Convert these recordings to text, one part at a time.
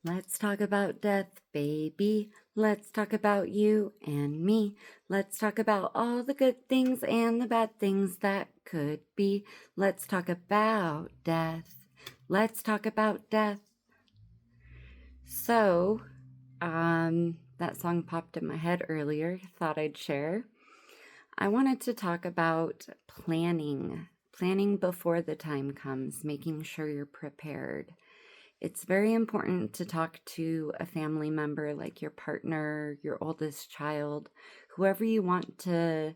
Let's talk about death, baby. Let's talk about you and me. Let's talk about all the good things and the bad things that could be. Let's talk about death. Let's talk about death. So, that song popped in my head earlier. Thought I'd share. I wanted to talk about planning before the time comes, making sure you're prepared. It's very important to talk to a family member like your partner, your oldest child, whoever you want to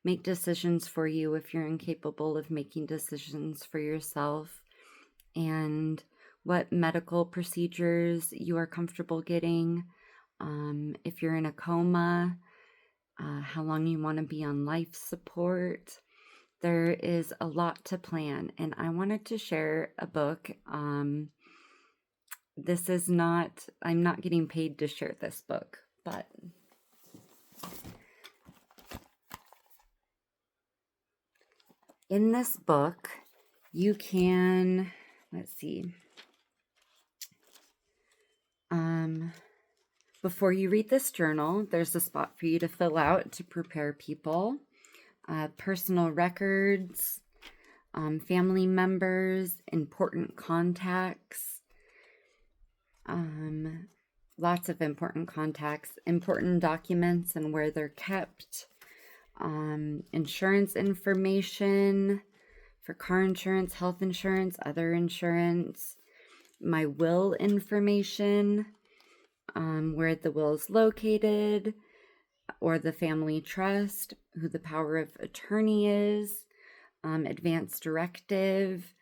make decisions for you if you're incapable of making decisions for yourself, and what medical procedures you are comfortable getting. If you're in a coma, how long you want to be on life support. There is a lot to plan, and I wanted to share a book. I'm not getting paid to share this book, but in this book, you can, before you read this journal, there's a spot for you to fill out to prepare people, personal records, family members, important contacts, lots of important contacts, important documents and where they're kept, insurance information for car insurance, health insurance, other insurance, my will information, where the will is located, or the family trust, who the power of attorney is, advance directive,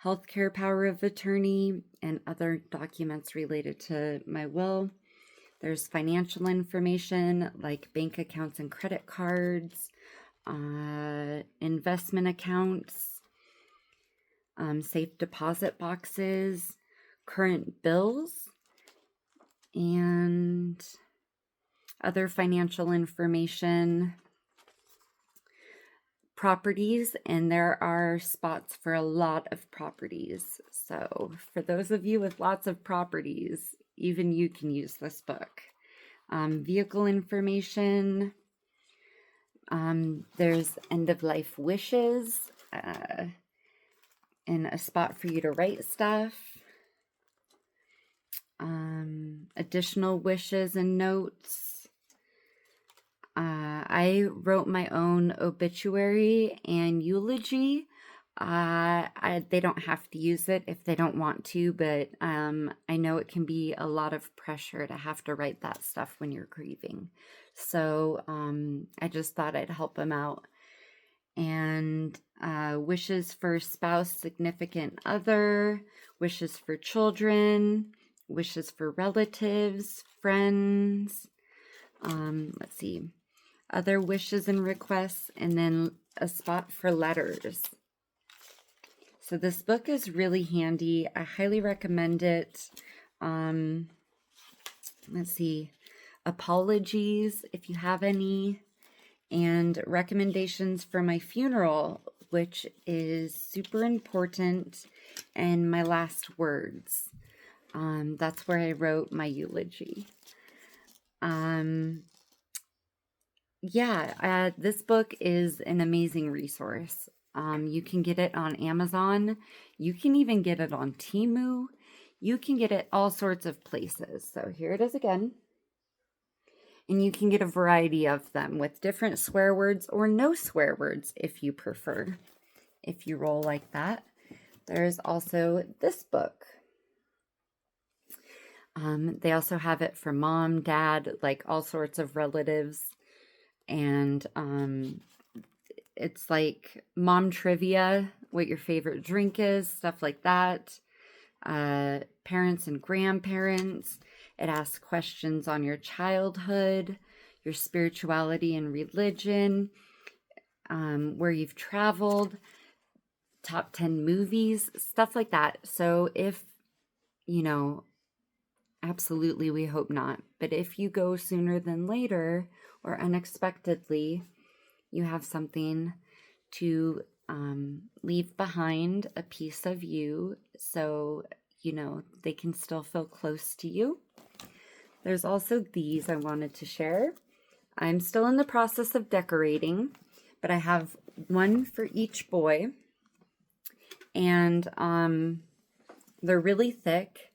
healthcare power of attorney, and other documents related to my will. There's financial information like bank accounts and credit cards, investment accounts, safe deposit boxes, current bills, and other financial information, properties, and there are spots for a lot of properties. So for those of you with lots of properties, even you can use this book. Vehicle information, there's end-of-life wishes, and a spot for you to write stuff, additional wishes and notes. I wrote my own obituary and eulogy. They don't have to use it if they don't want to, but I know it can be a lot of pressure to have to write that stuff when you're grieving. So I just thought I'd help them out. And wishes for spouse, significant other, wishes for children, wishes for relatives, friends, other wishes and requests, and then a spot for letters. So this book is really handy. I highly recommend it. Apologies if you have any, and recommendations for my funeral, which is super important, and my last words. That's where I wrote my eulogy. This book is an amazing resource. You can get it on Amazon. You can even get it on Temu. You can get it all sorts of places. So here it is again. And you can get a variety of them with different swear words or no swear words if you prefer. If you roll like that. There's also this book. They also have it for mom, dad, like all sorts of relatives. And it's like mom trivia, what your favorite drink is, stuff like that. Parents and grandparents. It asks questions on your childhood, your spirituality and religion, where you've traveled, top 10 movies, stuff like that. So if, absolutely, we hope not. But if you go sooner than later or unexpectedly, you have something to leave behind, a piece of you, so they can still feel close to you. There's also these I wanted to share. I'm still in the process of decorating, but I have one for each boy, and they're really thick.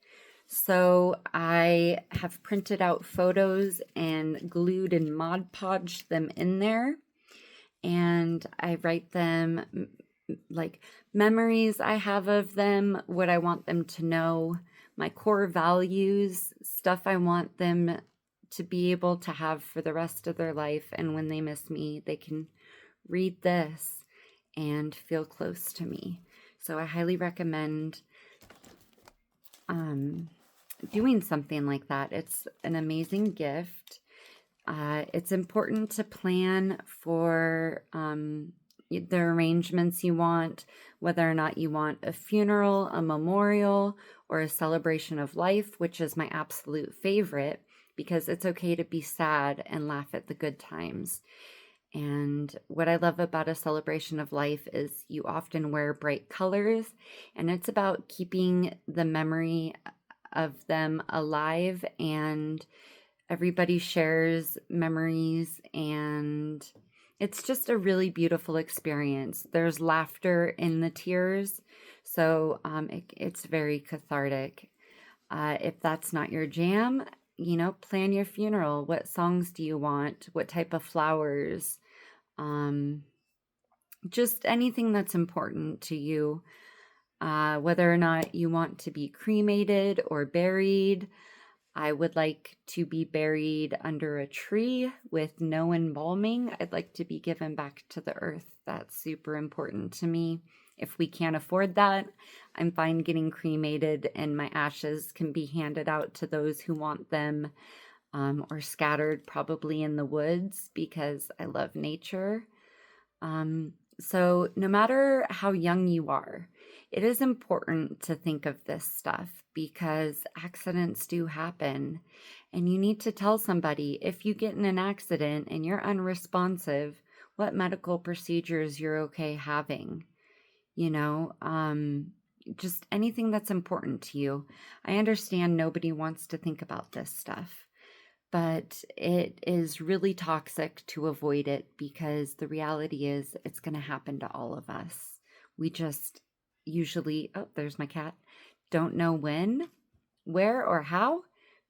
So I have printed out photos and glued and Mod Podged them in there. And I write them like memories I have of them, what I want them to know, my core values, stuff I want them to be able to have for the rest of their life. And when they miss me, they can read this and feel close to me. So I highly recommend doing something like that. It's an amazing gift. It's important to plan for the arrangements you want, whether or not you want a funeral, a memorial, or a celebration of life, which is my absolute favorite, because it's okay to be sad and laugh at the good times. And what I love about a celebration of life is you often wear bright colors, and it's about keeping the memory of them alive, and everybody shares memories, and it's just a really beautiful experience. There's laughter in the tears, so it's very cathartic. If that's not your jam, plan your funeral. What songs do you want? What type of flowers? Just anything that's important to you. Whether or not you want to be cremated or buried. I would like to be buried under a tree with no embalming. I'd like to be given back to the earth. That's super important to me. If we can't afford that, I'm fine getting cremated, and my ashes can be handed out to those who want them, or scattered probably in the woods, because I love nature. So no matter how young you are, it is important to think of this stuff, because accidents do happen, and you need to tell somebody if you get in an accident and you're unresponsive, what medical procedures you're okay having, just anything that's important to you. I understand nobody wants to think about this stuff, but it is really toxic to avoid it, because the reality is it's going to happen to all of us. We just usually, oh, there's my cat, don't know when, where, or how,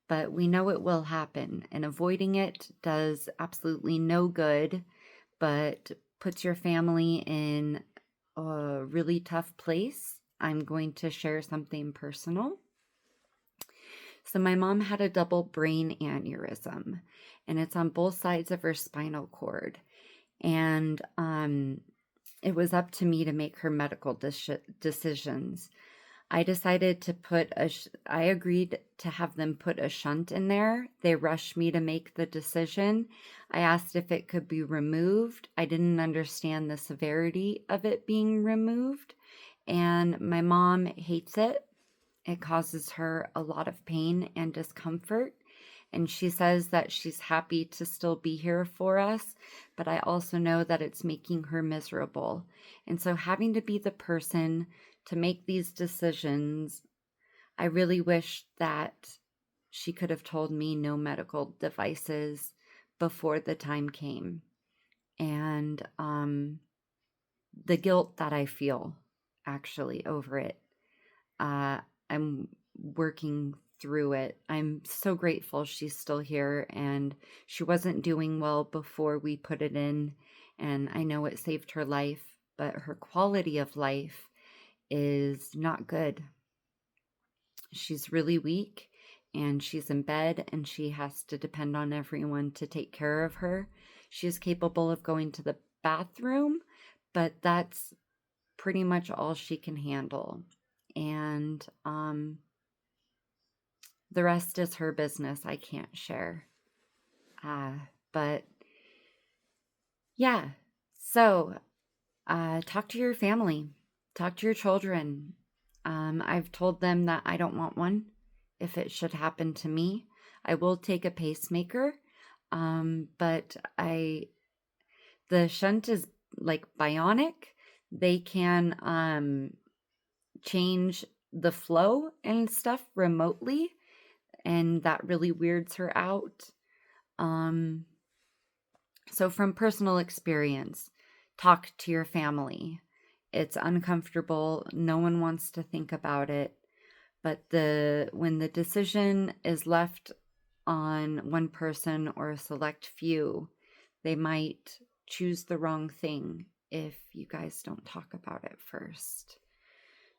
but we know it will happen, and avoiding it does absolutely no good, but puts your family in a really tough place. I'm going to share something personal. So my mom had a double brain aneurysm, and it's on both sides of her spinal cord. And it was up to me to make her medical decisions. I decided to I agreed to have them put a shunt in there. They rushed me to make the decision. I asked if it could be removed. I didn't understand the severity of it being removed. And my mom hates it. It causes her a lot of pain and discomfort. And she says that she's happy to still be here for us, but I also know that it's making her miserable. And so having to be the person to make these decisions, I really wish that she could have told me no medical devices before the time came. And the guilt that I feel actually over it, I'm working through it. I'm so grateful she's still here, and she wasn't doing well before we put it in, and I know it saved her life, but her quality of life is not good. She's really weak, and she's in bed, and she has to depend on everyone to take care of her. She is capable of going to the bathroom, but that's pretty much all she can handle. And the rest is her business. I can't share. But yeah, so talk to your family, talk to your children. I've told them that I don't want one if it should happen to me. I will take a pacemaker, but the shunt is like bionic. They can change the flow and stuff remotely, and that really weirds her out. Um, so from personal experience, talk to your family. It's uncomfortable. No one wants to think about it. But when the decision is left on one person or a select few, they might choose the wrong thing if you guys don't talk about it first.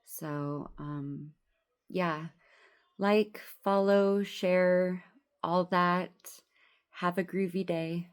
So, yeah, like, follow, share, all that. Have a groovy day.